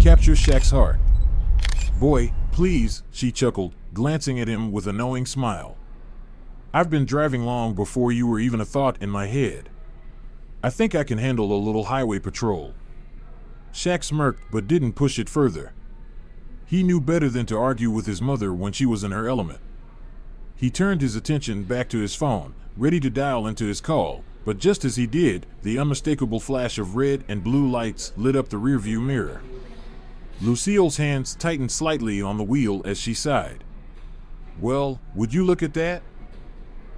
captures Shaq's heart. "Boy, please," she chuckled, glancing at him with a knowing smile. "I've been driving long before you were even a thought in my head. I think I can handle a little highway patrol." Shaq smirked but didn't push it further. He knew better than to argue with his mother when she was in her element. He turned his attention back to his phone, ready to dial into his call, but just as he did, the unmistakable flash of red and blue lights lit up the rearview mirror. Lucille's hands tightened slightly on the wheel as she sighed. "Well, would you look at that?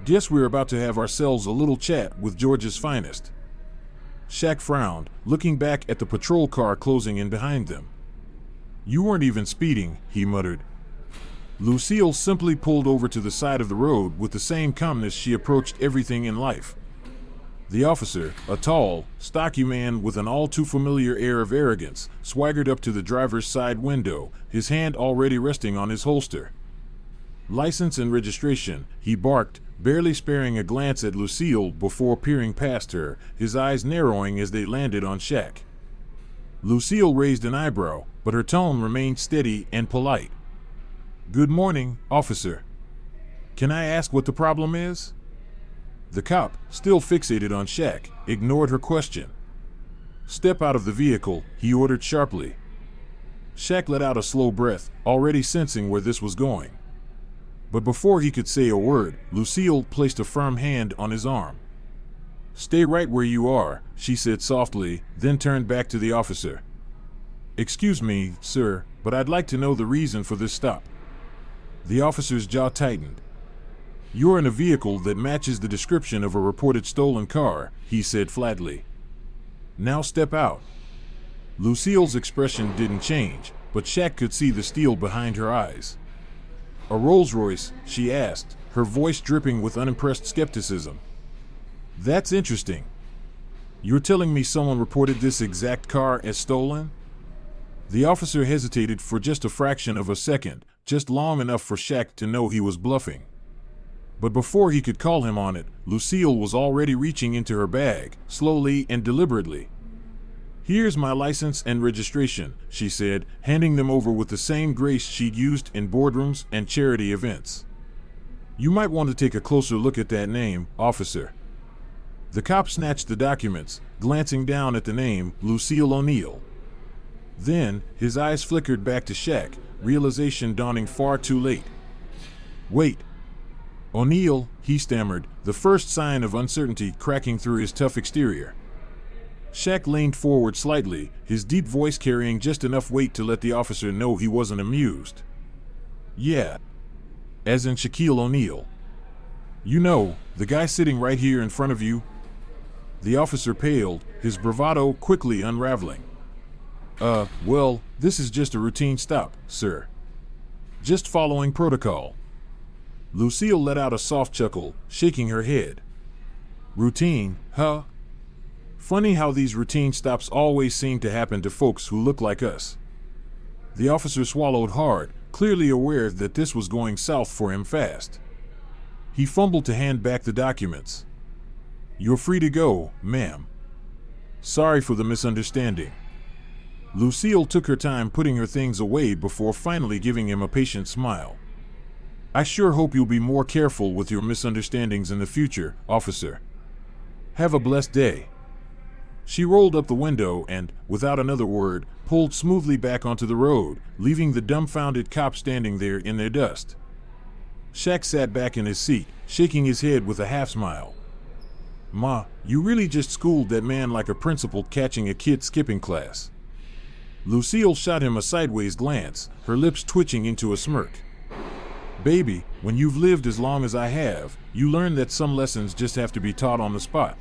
Guess we're about to have ourselves a little chat with Georgia's finest." Shaq frowned, looking back at the patrol car closing in behind them. "You weren't even speeding," he muttered. Lucille simply pulled over to the side of the road with the same calmness she approached everything in life. The officer, a tall, stocky man with an all-too-familiar air of arrogance, swaggered up to the driver's side window, his hand already resting on his holster. "License and registration," he barked, barely sparing a glance at Lucille before peering past her, his eyes narrowing as they landed on Shaq. Lucille raised an eyebrow, but her tone remained steady and polite. "Good morning, officer. Can I ask what the problem is?" The cop, still fixated on Shaq, ignored her question. "Step out of the vehicle," he ordered sharply. Shaq let out a slow breath, already sensing where this was going. But before he could say a word, Lucille placed a firm hand on his arm. "Stay right where you are," she said softly, then turned back to the officer. "Excuse me, sir, but I'd like to know the reason for this stop." The officer's jaw tightened. "You're in a vehicle that matches the description of a reported stolen car," he said flatly. "Now step out." Lucille's expression didn't change, but Shaq could see the steel behind her eyes. "A Rolls-Royce?" she asked, her voice dripping with unimpressed skepticism. "That's interesting. You're telling me someone reported this exact car as stolen?" The officer hesitated for just a fraction of a second, just long enough for Shaq to know he was bluffing. But before he could call him on it, Lucille was already reaching into her bag, slowly and deliberately. "Here's my license and registration," she said, handing them over with the same grace she'd used in boardrooms and charity events. "You might want to take a closer look at that name, officer." The cop snatched the documents, glancing down at the name, Lucille O'Neill. Then, his eyes flickered back to Shaq, realization dawning far too late. "Wait. O'Neill," he stammered, the first sign of uncertainty cracking through his tough exterior. Shaq leaned forward slightly, his deep voice carrying just enough weight to let the officer know he wasn't amused. "Yeah. As in Shaquille O'Neal. You know, the guy sitting right here in front of you?" The officer paled, his bravado quickly unraveling. Well, this is just a routine stop, sir. Just following protocol." Lucille let out a soft chuckle, shaking her head. "Routine, huh? Funny how these routine stops always seem to happen to folks who look like us." The officer swallowed hard, clearly aware that this was going south for him fast. He fumbled to hand back the documents. "You're free to go, ma'am. Sorry for the misunderstanding." Lucille took her time putting her things away before finally giving him a patient smile. "I sure hope you'll be more careful with your misunderstandings in the future, officer. Have a blessed day." She rolled up the window and, without another word, pulled smoothly back onto the road, leaving the dumbfounded cop standing there in their dust. Shaq sat back in his seat, shaking his head with a half-smile. "Ma, you really just schooled that man like a principal catching a kid skipping class." Lucille shot him a sideways glance, her lips twitching into a smirk. "Baby, when you've lived as long as I have, you learn that some lessons just have to be taught on the spot."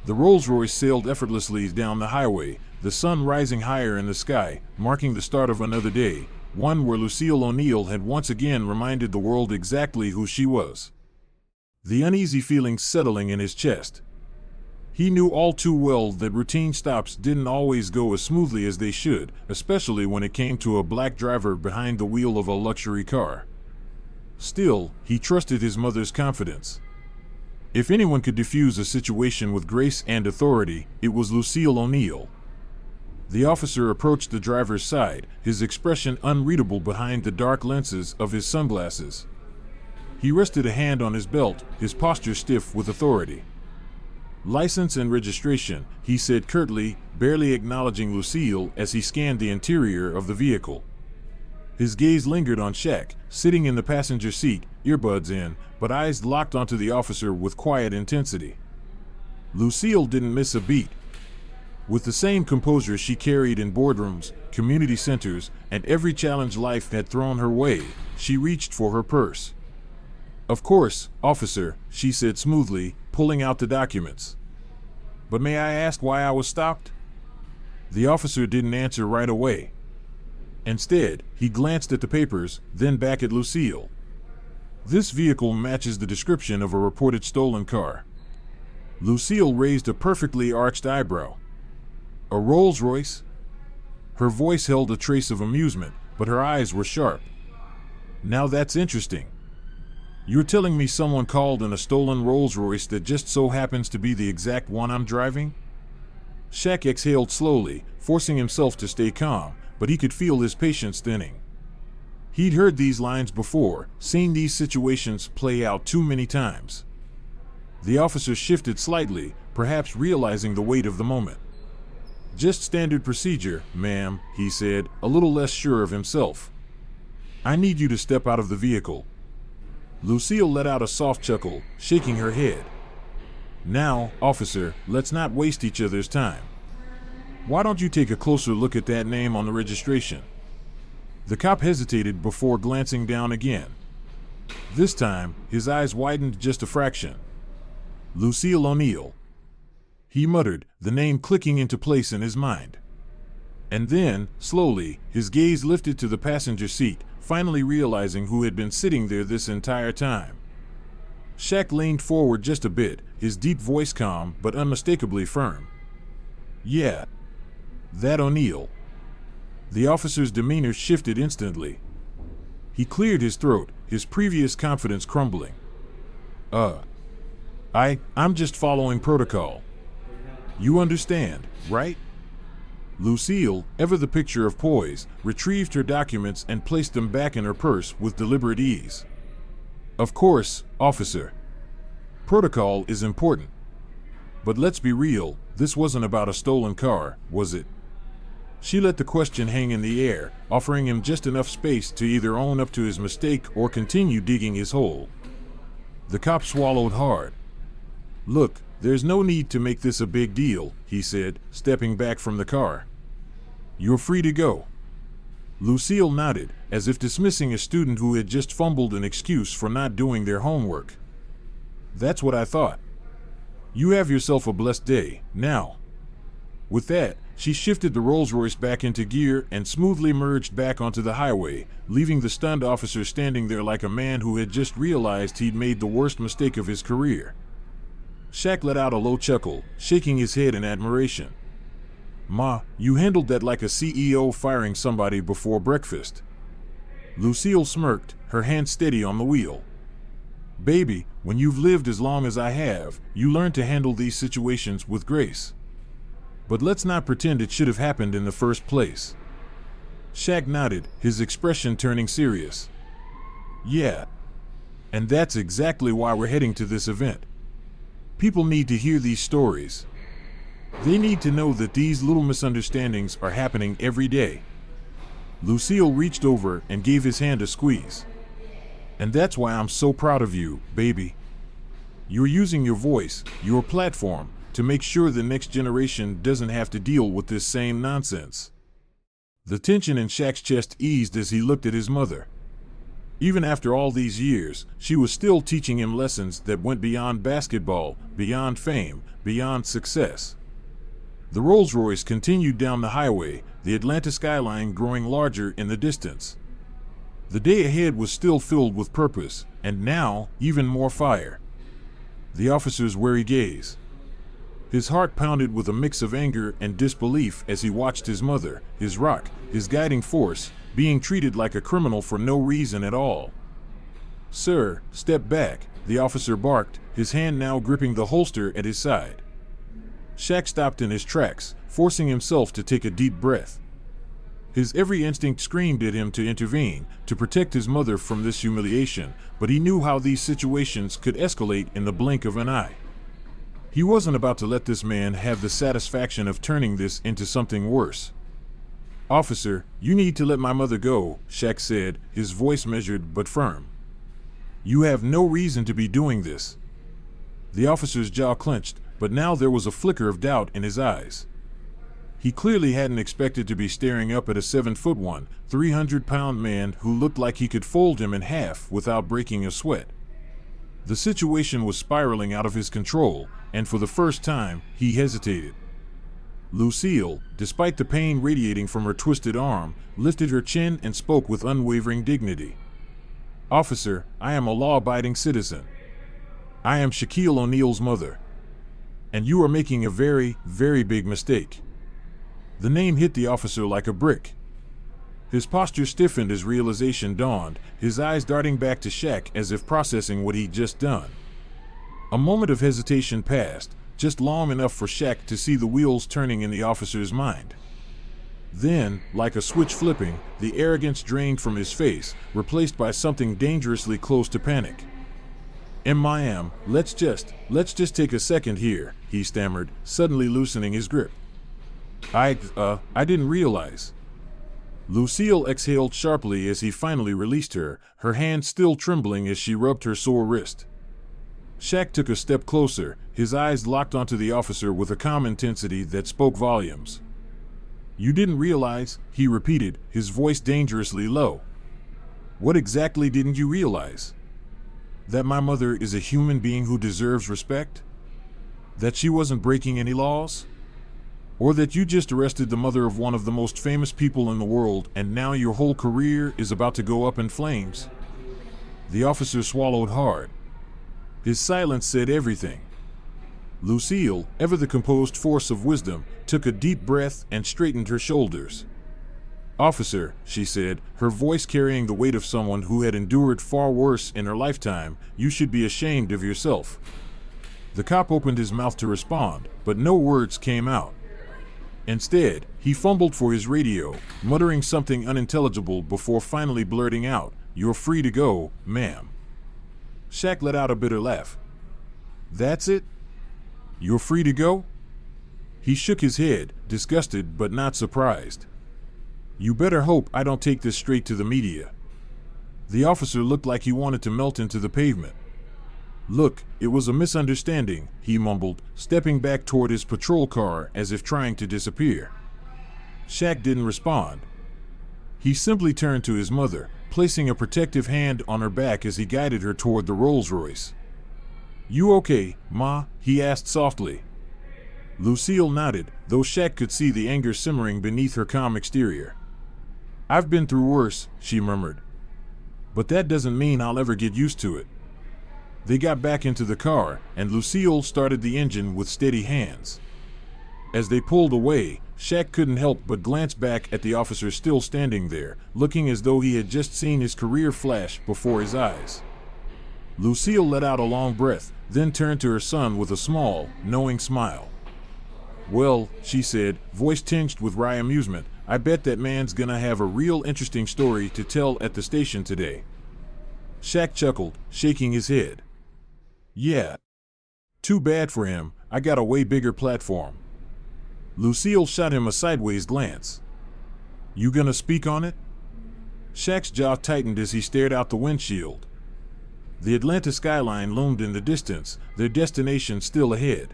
The Rolls-Royce sailed effortlessly down the highway, the sun rising higher in the sky, marking the start of another day, one where Lucille O'Neill had once again reminded the world exactly who she was. The uneasy feeling settling in his chest. He knew all too well that routine stops didn't always go as smoothly as they should, especially when it came to a black driver behind the wheel of a luxury car. Still, he trusted his mother's confidence. If anyone could defuse a situation with grace and authority, it was Lucille O'Neill. The officer approached the driver's side, his expression unreadable behind the dark lenses of his sunglasses. He rested a hand on his belt, his posture stiff with authority. "License and registration," he said curtly, barely acknowledging Lucille as he scanned the interior of the vehicle. His gaze lingered on Shaq, sitting in the passenger seat, earbuds in, but eyes locked onto the officer with quiet intensity. Lucille didn't miss a beat. With the same composure she carried in boardrooms, community centers, and every challenge life had thrown her way, she reached for her purse. "Of course, officer," she said smoothly, pulling out the documents. "But may I ask why I was stopped?" The officer didn't answer right away. Instead, he glanced at the papers, then back at Lucille. "This vehicle matches the description of a reported stolen car." Lucille raised a perfectly arched eyebrow. "A Rolls-Royce?" Her voice held a trace of amusement, but her eyes were sharp. "Now that's interesting. You're telling me someone called in a stolen Rolls-Royce that just so happens to be the exact one I'm driving?" Shaq exhaled slowly, forcing himself to stay calm, but he could feel his patience thinning. He'd heard these lines before, seen these situations play out too many times. The officer shifted slightly, perhaps realizing the weight of the moment. "Just standard procedure, ma'am," he said, a little less sure of himself. "I need you to step out of the vehicle." Lucille let out a soft chuckle, shaking her head. "Now, officer, let's not waste each other's time. Why don't you take a closer look at that name on the registration?" The cop hesitated before glancing down again. This time, his eyes widened just a fraction. "Lucille O'Neill," he muttered, the name clicking into place in his mind. And then, slowly, his gaze lifted to the passenger seat, finally realizing who had been sitting there this entire time. Shaq leaned forward just a bit, his deep voice calm but unmistakably firm. "Yeah. That O'Neill." The officer's demeanor shifted instantly. He cleared his throat, his previous confidence crumbling. I'm just following protocol. You understand, right?" Lucille, ever the picture of poise, retrieved her documents and placed them back in her purse with deliberate ease. "Of course, officer. Protocol is important. But let's be real, this wasn't about a stolen car, was it?" She let the question hang in the air, offering him just enough space to either own up to his mistake or continue digging his hole. The cop swallowed hard. "Look, there's no need to make this a big deal," he said, stepping back from the car. "You're free to go." Lucille nodded, as if dismissing a student who had just fumbled an excuse for not doing their homework. "That's what I thought. You have yourself a blessed day, now." With that, she shifted the Rolls-Royce back into gear and smoothly merged back onto the highway, leaving the stunned officer standing there like a man who had just realized he'd made the worst mistake of his career. Shaq let out a low chuckle, shaking his head in admiration. "Ma, you handled that like a CEO firing somebody before breakfast." Lucille smirked, her hand steady on the wheel. "Baby, when you've lived as long as I have, you learn to handle these situations with grace. But let's not pretend it should have happened in the first place." Shaq nodded, his expression turning serious. "Yeah. And that's exactly why we're heading to this event. People need to hear these stories. They need to know that these little misunderstandings are happening every day." Lucille reached over and gave his hand a squeeze. "And that's why I'm so proud of you, baby. You're using your voice, your platform, to make sure the next generation doesn't have to deal with this same nonsense." The tension in Shaq's chest eased as he looked at his mother. Even after all these years, she was still teaching him lessons that went beyond basketball, beyond fame, beyond success. The Rolls-Royce continued down the highway, the Atlanta skyline growing larger in the distance. The day ahead was still filled with purpose, and now, even more fire. The officer's wary gaze. His heart pounded with a mix of anger and disbelief as he watched his mother, his rock, his guiding force, being treated like a criminal for no reason at all. "Sir, step back," the officer barked, his hand now gripping the holster at his side. Shaq stopped in his tracks, forcing himself to take a deep breath. His every instinct screamed at him to intervene, to protect his mother from this humiliation, but he knew how these situations could escalate in the blink of an eye. He wasn't about to let this man have the satisfaction of turning this into something worse. "Officer, you need to let my mother go," Shaq said, his voice measured but firm. "You have no reason to be doing this." The officer's jaw clenched, but now there was a flicker of doubt in his eyes. He clearly hadn't expected to be staring up at a 7'1", 300-pound man who looked like he could fold him in half without breaking a sweat. The situation was spiraling out of his control, and for the first time, he hesitated. Lucille, despite the pain radiating from her twisted arm, lifted her chin and spoke with unwavering dignity. "Officer, I am a law-abiding citizen. I am Shaquille O'Neal's mother. And you are making a very, very big mistake." The name hit the officer like a brick. His posture stiffened as realization dawned, his eyes darting back to Shaq as if processing what he'd just done. A moment of hesitation passed, just long enough for Shaq to see the wheels turning in the officer's mind. Then, like a switch flipping, the arrogance drained from his face, replaced by something dangerously close to panic. "Ma'am, let's just take a second here," he stammered, suddenly loosening his grip. I didn't realize." Lucille exhaled sharply as he finally released her, her hand still trembling as she rubbed her sore wrist. Shaq took a step closer, his eyes locked onto the officer with a calm intensity that spoke volumes. "You didn't realize," he repeated, his voice dangerously low. "What exactly didn't you realize? That my mother is a human being who deserves respect? That she wasn't breaking any laws? Or that you just arrested the mother of one of the most famous people in the world and now your whole career is about to go up in flames?" The officer swallowed hard. His silence said everything. Lucille, ever the composed force of wisdom, took a deep breath and straightened her shoulders. "Officer," she said, her voice carrying the weight of someone who had endured far worse in her lifetime, "you should be ashamed of yourself." The cop opened his mouth to respond, but no words came out. Instead, he fumbled for his radio, muttering something unintelligible before finally blurting out, "You're free to go, ma'am." Shaq let out a bitter laugh. "That's it? You're free to go?" He shook his head, disgusted but not surprised. "You better hope I don't take this straight to the media." The officer looked like he wanted to melt into the pavement. "Look, it was a misunderstanding," he mumbled, stepping back toward his patrol car as if trying to disappear. Shaq didn't respond. He simply turned to his mother, placing a protective hand on her back as he guided her toward the Rolls-Royce. "You okay, Ma?" he asked softly. Lucille nodded, though Shaq could see the anger simmering beneath her calm exterior. "I've been through worse," she murmured. "But that doesn't mean I'll ever get used to it." They got back into the car, and Lucille started the engine with steady hands. As they pulled away, Shaq couldn't help but glance back at the officer still standing there, looking as though he had just seen his career flash before his eyes. Lucille let out a long breath, then turned to her son with a small, knowing smile. "Well," she said, voice tinged with wry amusement, "I bet that man's gonna have a real interesting story to tell at the station today." Shaq chuckled, shaking his head. "Yeah. Too bad for him, I got a way bigger platform." Lucille shot him a sideways glance. "You gonna speak on it?" Shaq's jaw tightened as he stared out the windshield. The Atlanta skyline loomed in the distance, their destination still ahead.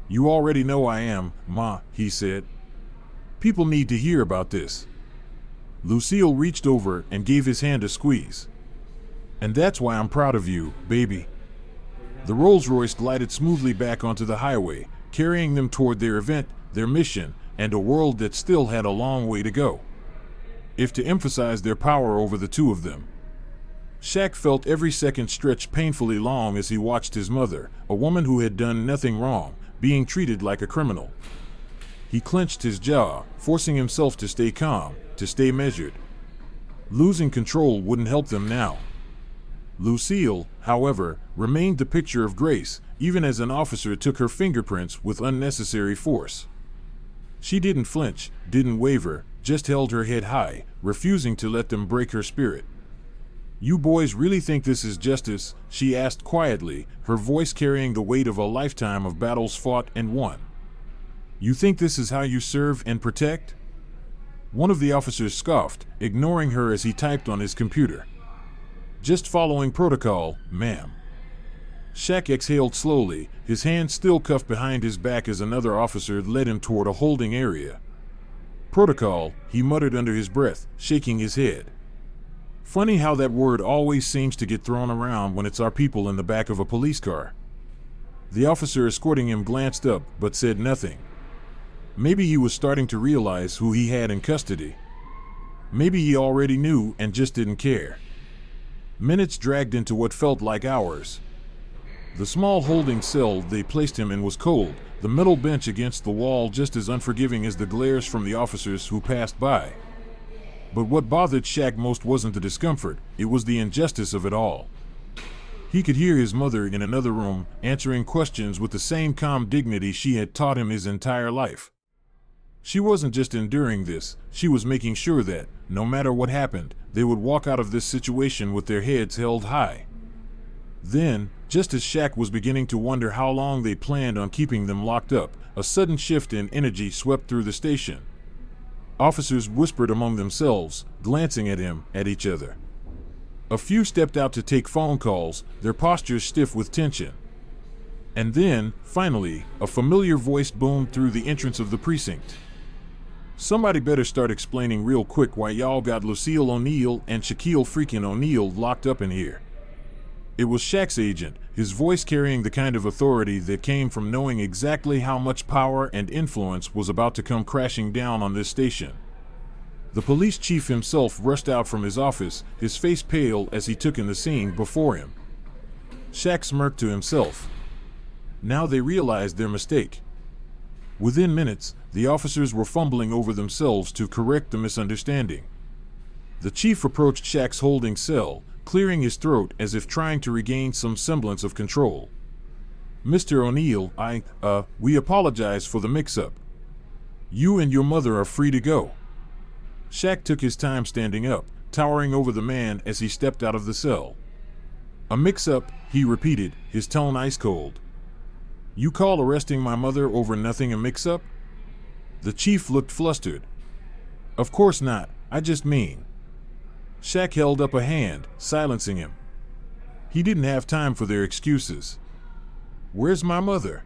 "You already know I am, Ma," he said. "People need to hear about this." Lucille reached over and gave his hand a squeeze. "And that's why I'm proud of you, baby." The Rolls-Royce glided smoothly back onto the highway, carrying them toward their event, their mission, and a world that still had a long way to go. If to emphasize their power over the two of them. Shaq felt every second stretch painfully long as he watched his mother, a woman who had done nothing wrong, being treated like a criminal. He clenched his jaw, forcing himself to stay calm, to stay measured. Losing control wouldn't help them now. Lucille, however, remained the picture of grace, even as an officer took her fingerprints with unnecessary force. She didn't flinch, didn't waver, just held her head high, refusing to let them break her spirit. "You boys really think this is justice?" she asked quietly, her voice carrying the weight of a lifetime of battles fought and won. "You think this is how you serve and protect?" One of the officers scoffed, ignoring her as he typed on his computer. "Just following protocol, ma'am." Shaq exhaled slowly, his hands still cuffed behind his back as another officer led him toward a holding area. "Protocol," he muttered under his breath, shaking his head. Funny how that word always seems to get thrown around when it's our people in the back of a police car. The officer escorting him glanced up, but said nothing. Maybe he was starting to realize who he had in custody. Maybe he already knew and just didn't care. Minutes dragged into what felt like hours. The small holding cell they placed him in was cold, the metal bench against the wall just as unforgiving as the glares from the officers who passed by. But what bothered Shaq most wasn't the discomfort, it was the injustice of it all. He could hear his mother in another room, answering questions with the same calm dignity she had taught him his entire life. She wasn't just enduring this, she was making sure that, no matter what happened, they would walk out of this situation with their heads held high. Then, just as Shaq was beginning to wonder how long they planned on keeping them locked up, a sudden shift in energy swept through the station. Officers whispered among themselves, glancing at him, at each other. A few stepped out to take phone calls, their postures stiff with tension. And then, finally, a familiar voice boomed through the entrance of the precinct. "Somebody better start explaining real quick why y'all got Lucille O'Neal and Shaquille freaking O'Neal locked up in here." It was Shaq's agent, his voice carrying the kind of authority that came from knowing exactly how much power and influence was about to come crashing down on this station. The police chief himself rushed out from his office, his face pale as he took in the scene before him. Shaq smirked to himself. Now they realized their mistake. Within minutes, the officers were fumbling over themselves to correct the misunderstanding. The chief approached Shaq's holding cell, clearing his throat as if trying to regain some semblance of control. "Mr. O'Neal, we apologize for the mix-up. You and your mother are free to go." Shaq took his time standing up, towering over the man as he stepped out of the cell. "A mix-up," he repeated, his tone ice cold. "You call arresting my mother over nothing a mix-up?" The chief looked flustered. "Of course not, I just mean." Shaq held up a hand, silencing him. He didn't have time for their excuses. "Where's my mother?"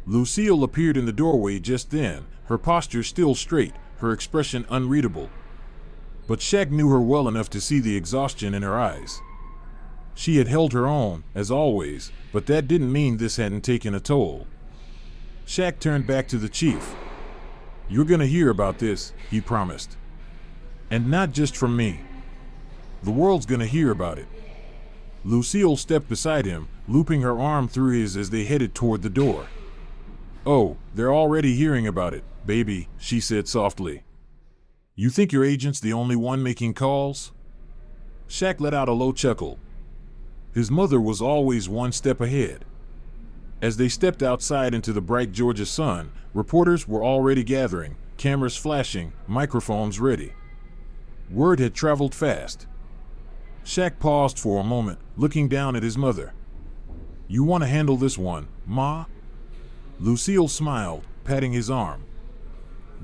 Lucille appeared in the doorway just then, her posture still straight, her expression unreadable. But Shaq knew her well enough to see the exhaustion in her eyes. She had held her own, as always, but that didn't mean this hadn't taken a toll. Shaq turned back to the chief. "You're gonna hear about this," he promised. "And not just from me. The world's gonna hear about it." Lucille stepped beside him, looping her arm through his as they headed toward the door. "Oh, they're already hearing about it, baby," she said softly. "You think your agent's the only one making calls?" Shaq let out a low chuckle. His mother was always one step ahead. As they stepped outside into the bright Georgia sun, reporters were already gathering, cameras flashing, microphones ready. Word had traveled fast. Shaq paused for a moment, looking down at his mother. "You want to handle this one, Ma?" Lucille smiled, patting his arm.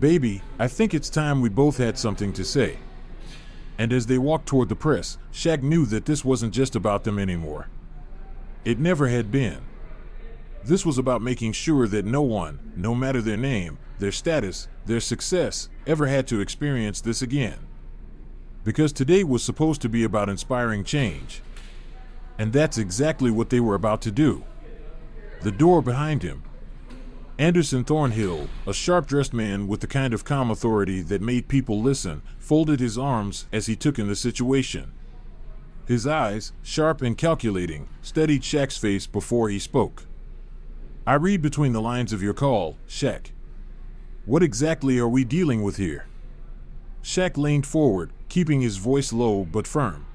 "Baby, I think it's time we both had something to say." And as they walked toward the press, Shaq knew that this wasn't just about them anymore. It never had been. This was about making sure that no one, no matter their name, their status, their success, ever had to experience this again. Because today was supposed to be about inspiring change. And that's exactly what they were about to do. The door behind him. Anderson Thornhill, a sharp-dressed man with the kind of calm authority that made people listen, folded his arms as he took in the situation. His eyes, sharp and calculating, studied Shaq's face before he spoke. "I read between the lines of your call, Shaq. What exactly are we dealing with here?" Shaq leaned forward, keeping his voice low but firm.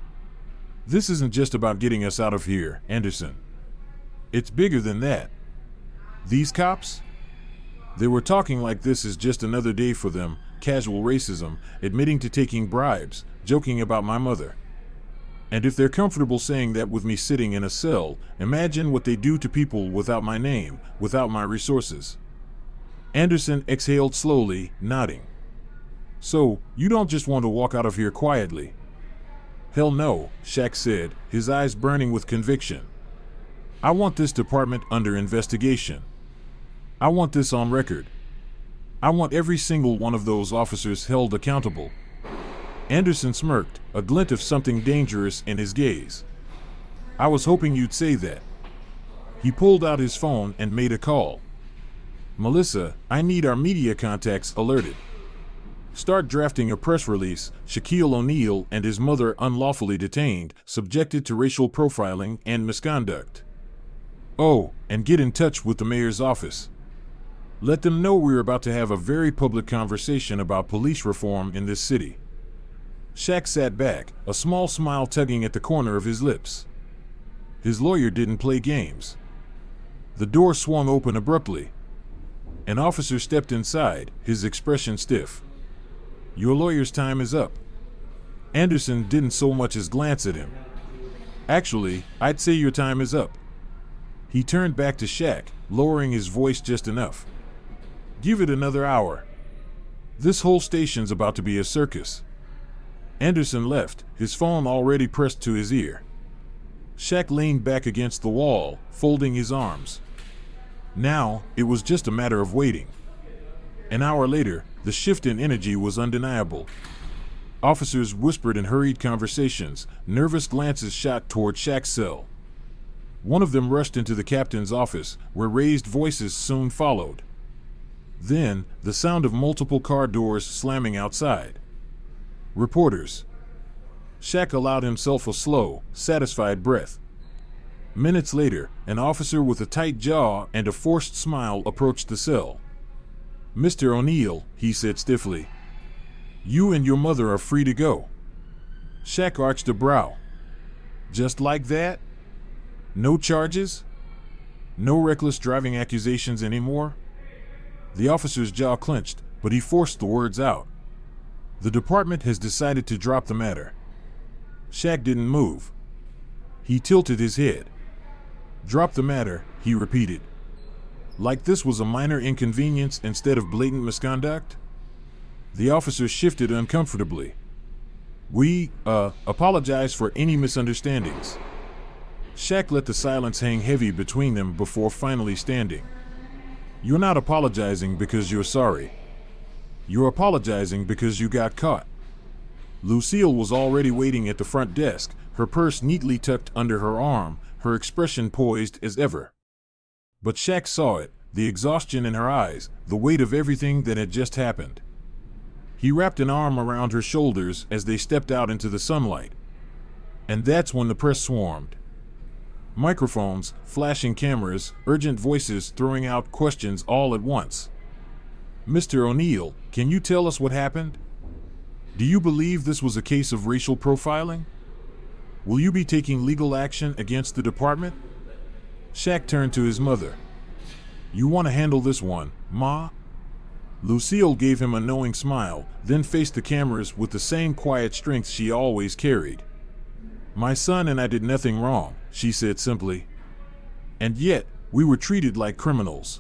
This isn't just about getting us out of here, Anderson. It's bigger than that. These cops? They were talking like this is just another day for them, casual racism, admitting to taking bribes, joking about my mother. And if they're comfortable saying that with me sitting in a cell, imagine what they do to people without my name, without my resources. Anderson exhaled slowly, nodding. So, you don't just want to walk out of here quietly? Hell no, Shaq said, his eyes burning with conviction. I want this department under investigation. I want this on record. I want every single one of those officers held accountable. Anderson smirked, a glint of something dangerous in his gaze. I was hoping you'd say that. He pulled out his phone and made a call. Melissa, I need our media contacts alerted. Start drafting a press release. Shaquille O'Neal and his mother unlawfully detained, subjected to racial profiling and misconduct. Oh, and get in touch with the mayor's office. Let them know we're about to have a very public conversation about police reform in this city. Shaq sat back, a small smile tugging at the corner of his lips. His lawyer didn't play games. The door swung open abruptly. An officer stepped inside, his expression stiff. Your lawyer's time is up. Anderson didn't so much as glance at him. Actually, I'd say your time is up. He turned back to Shaq, lowering his voice just enough. Give it another hour. This whole station's about to be a circus. Anderson left, his phone already pressed to his ear. Shaq leaned back against the wall, folding his arms. Now, it was just a matter of waiting. An hour later, the shift in energy was undeniable. Officers whispered in hurried conversations, nervous glances shot toward Shaq's cell. One of them rushed into the captain's office, where raised voices soon followed. Then, the sound of multiple car doors slamming outside. Reporters. Shaq allowed himself a slow, satisfied breath. Minutes later, an officer with a tight jaw and a forced smile approached the cell. Mr. O'Neal, he said stiffly. You and your mother are free to go. Shaq arched a brow. Just like that? No charges? No reckless driving accusations anymore? The officer's jaw clenched, but he forced the words out. The department has decided to drop the matter. Shaq didn't move. He tilted his head. Drop the matter, he repeated. Like this was a minor inconvenience instead of blatant misconduct? The officer shifted uncomfortably. We, apologize for any misunderstandings. Shaq let the silence hang heavy between them before finally standing. You're not apologizing because you're sorry. You're apologizing because you got caught. Lucille was already waiting at the front desk, her purse neatly tucked under her arm, her expression poised as ever. But Shaq saw it, the exhaustion in her eyes, the weight of everything that had just happened. He wrapped an arm around her shoulders as they stepped out into the sunlight. And that's when the press swarmed. Microphones, flashing cameras, urgent voices throwing out questions all at once. Mr. O'Neal, can you tell us what happened? Do you believe this was a case of racial profiling? Will you be taking legal action against the department? Shaq turned to his mother. You want to handle this one, Ma? Lucille gave him a knowing smile, then faced the cameras with the same quiet strength she always carried. My son and I did nothing wrong, she said simply. And yet, we were treated like criminals.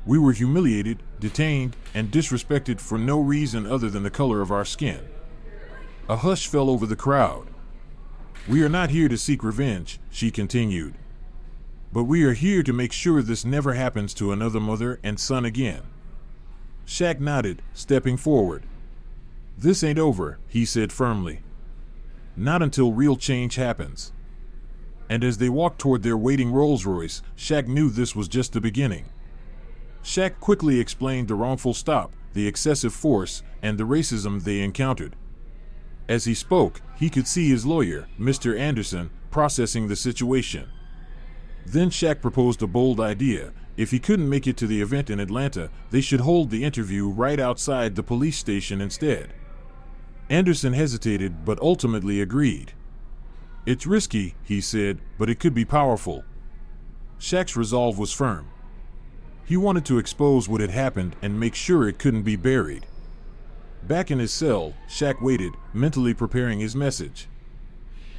We were humiliated, detained, and disrespected for no reason other than the color of our skin. A hush fell over the crowd. We are not here to seek revenge, she continued. But we are here to make sure this never happens to another mother and son again. Shaq nodded, stepping forward. This ain't over, he said firmly. Not until real change happens. And as they walked toward their waiting Rolls-Royce, Shaq knew this was just the beginning. Shaq quickly explained the wrongful stop, the excessive force, and the racism they encountered. As he spoke, he could see his lawyer, Mr. Anderson, processing the situation. Then Shaq proposed a bold idea. If he couldn't make it to the event in Atlanta, they should hold the interview right outside the police station instead. Anderson hesitated but ultimately agreed. It's risky, he said, but it could be powerful. Shaq's resolve was firm. He wanted to expose what had happened and make sure it couldn't be buried. Back in his cell, Shaq waited, mentally preparing his message.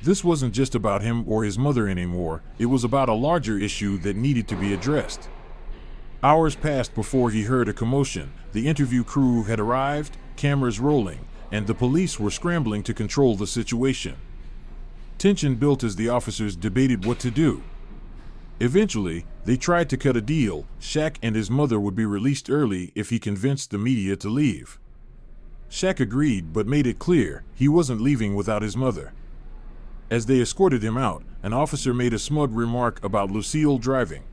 This wasn't just about him or his mother anymore, it was about a larger issue that needed to be addressed. Hours passed before he heard a commotion. The interview crew had arrived, cameras rolling, and the police were scrambling to control the situation. Tension built as the officers debated what to do. Eventually, they tried to cut a deal. Shaq and his mother would be released early if he convinced the media to leave. Shaq agreed but made it clear he wasn't leaving without his mother. As they escorted him out, an officer made a smug remark about Lucille driving.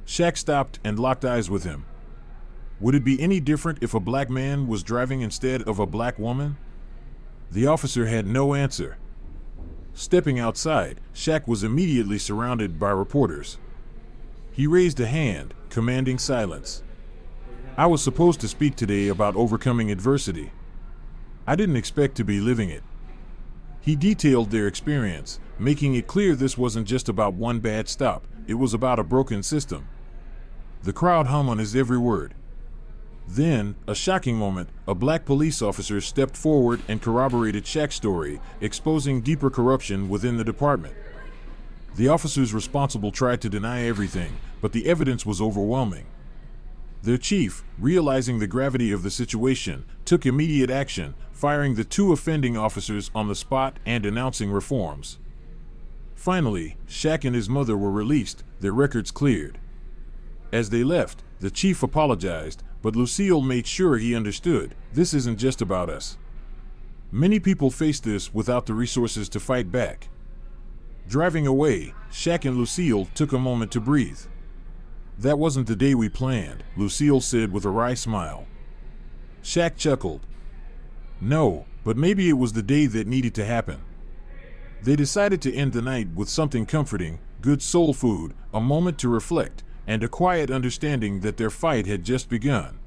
Shaq stopped and locked eyes with him. Would it be any different if a black man was driving instead of a black woman? The officer had no answer. Stepping outside, Shaq was immediately surrounded by reporters. He raised a hand, commanding silence. I was supposed to speak today about overcoming adversity. I didn't expect to be living it. He detailed their experience, making it clear this wasn't just about one bad stop, it was about a broken system. The crowd hung on his every word. Then, a shocking moment, a black police officer stepped forward and corroborated Shaq's story, exposing deeper corruption within the department. The officers responsible tried to deny everything, but the evidence was overwhelming. Their chief, realizing the gravity of the situation, took immediate action, firing the two offending officers on the spot and announcing reforms. Finally, Shaq and his mother were released, their records cleared. As they left, the chief apologized, but Lucille made sure he understood, this isn't just about us. Many people face this without the resources to fight back. Driving away, Shaq and Lucille took a moment to breathe. That wasn't the day we planned, Lucille said with a wry smile. Shaq chuckled. No, but maybe it was the day that needed to happen. They decided to end the night with something comforting, good soul food, a moment to reflect, and a quiet understanding that their fight had just begun.